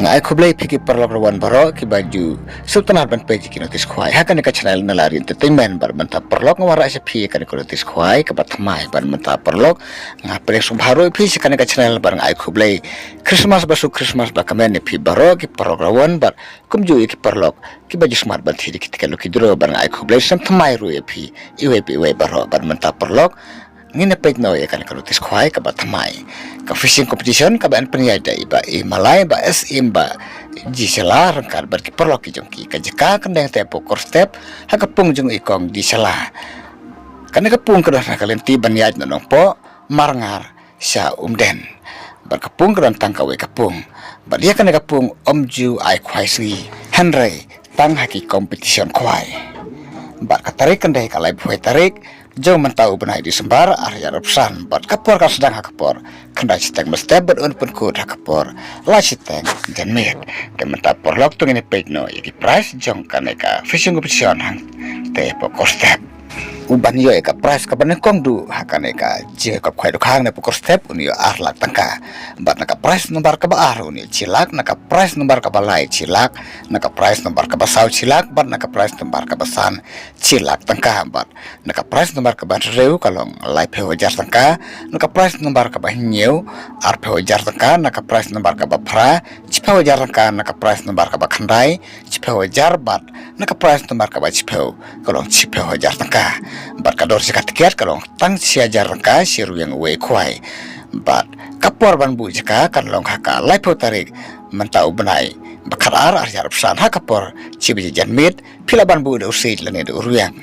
ngai khublai phiki parlok rawan baro ki baju sultanat ban peji ki notis khwai hakan ka channel na lari entertainment bar manta parlok ngawara se phi kan ko notis khwai ka batmai ban manta parlok nga pre sum baro phi se kan ka channel bar ngai khublai christmas basu christmas ba kamen phi baro ki parlok rawan bar kumju ki parlok ki baju smart ban thiri ki tikalo ki dro bar ngai khublai sam thamai ru phi iwe baro bar manta parlok ngina page no ya kan kalau tis khwai ka batmai ka fishing competition ka ban peniai dai ba malai ba sim ba ji sela rangkar bar ki perlo ki jongki ka jeka kendang te pokor step ha ka pung jung ikong di sela kan ka pung ka na kalen ti ban yaj no po marngar sha den bar ka pung ka tang ka we ka pung bar dia kan ka pung omju ai khwai si henry tang haki competition khwai bar ka tarik kendai ka lai phoi tarik jauh mentau benai di sembar area repsan bat kapor ka sedang hakapor kendai siteng mesti berun pun kut hakapor la siteng dan met dan mentau porlok tu ini page no iki price jong kaneka fishing competition hang te pokor step uban yo eka price ka ban kong du hakaneka je ka khwai khang ne pokor step uni arlak tangka bat naka price nomor ka ba ar uni cilak naka price nomor ka balai cilak naka price nomor ka basau cilak bat naka price nomor ka basan cilak tangka bat naka price nomor ka ban reu kalong lai phe wajar tangka naka price nomor ka ba nyeu ar phe wajar tangka naka price nomor ka ba phra chiphe wajar tangka naka price nomor ka ba khandai chiphe wajar bat naka price nomor ka ba chiphe kalong chiphe wajar tangka bat kador sikat tiket kalong tang siajar ka siru yang we khwai bat kapor ban bu jaka kan long haka lai pho tarik mentau benai bakarar arjar pesan hakapor cibi janmit pila ban bu do usid lane do ruyang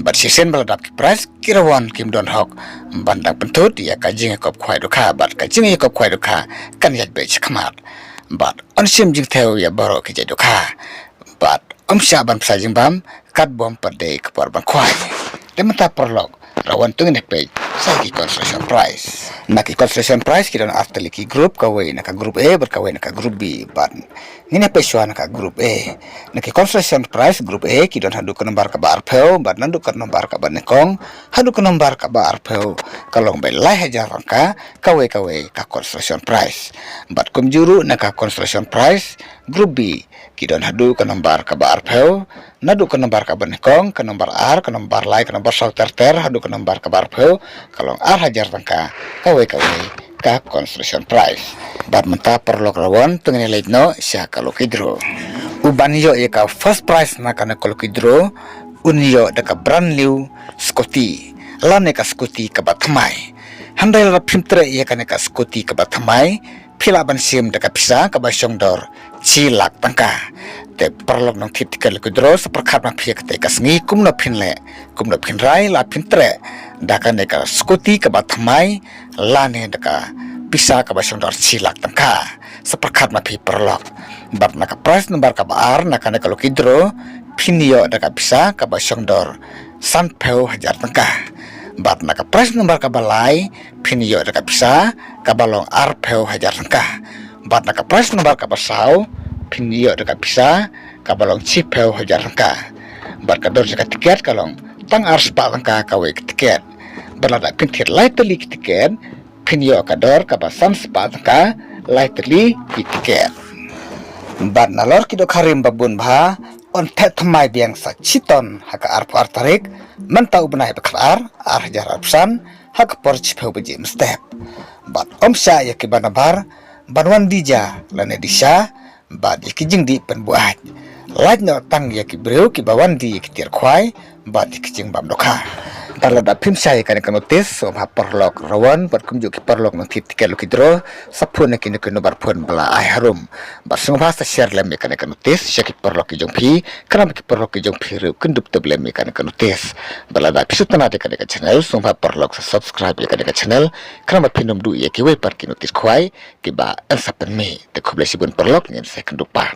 bat sisen baladap ki price kirawan kim don hok bandang pentut ya kajing kop khwai do kha bat kajing kop khwai do kha kan yat be chakmat bat onsim jing theo ya baro ki do kha bat omsya ban psajing bam kat bom pade kapor ban khwai demata perlok rawan tu ne page sagi construction price naki construction price kita arteli ki group kawai naka group A berkawai naka group B ban ngine peswa naka group A naki construction price group A kita hadu ke nomor ka bar pheu ban nandu ke nomor ka ban kong hadu ke nomor ka bar pheu kalong bai lai hajar ka kawai ka construction price bat kum juru naka construction price group B kita hadu ke nomor ka bar pheu nadu ke nomor ka ban kong ke nomor R ke nomor lai ke nomor sauter hadu ke nomor ka bar pheu kalong R hajar tangka kawai ka construction price bat menta perlok rawan tengene leitno sya kalau kidro uban yo ya ka first price na kana kalau kidro unyo da ka brand new scotty lane ka scotty ka batmai handai la pimtre ya kana ka scotty ka batmai pila ban sim da ka pisa ka basong dor cilak tangka te perlok nang titikal kidro seperkat ma pia kate ka sngi kumna phin rai la pintre daka neka skuti ka batmai lane daka pisa ka basong dor cilak tangka seperkat ma phi perlok bat naka price nomor ka bar naka neka lokidro pinio daka pisa ka basong dor san peu hajar tangka bat naka price nomor ka balai pinio daka pisa ka balong ar peu hajar tangka bat naka price nomor ka basau pinio daka pisa ka balong chipeu hajar tangka bat ka dor jaka tiket kalong tang ar spa tangka ka we tiket berlada pintir lai teli tiket pinio kador ka basan spa tangka lai teli tiket bat nalor kido karim babun bha on tet mai biang sa chiton haka ar par tarik mentau benai bakar ar hajar apsan hak por chipeu beji step bat omsya ya ki banabar banwan dija lane disha bat ikijing di penbuat lait no tang ya ki breu ki bawan di ki tir khwai bat ikijing bam dokha tarlada phim sai kan notis so ha perlok rawan bat kumju ki perlok no titikal kidro sapun ki no bar phun bala ai harum bat sung bhasa share lem kan notis shaki perlok ki jong phi kram ki perlok ki jong phi ru kundup tablem kan notis balada pisutana de kan channel sung ha perlok subscribe kan channel kram phinum du ye ki we par ki notis khwai ki ba sapen me te khoble sibun perlok nyen second dupa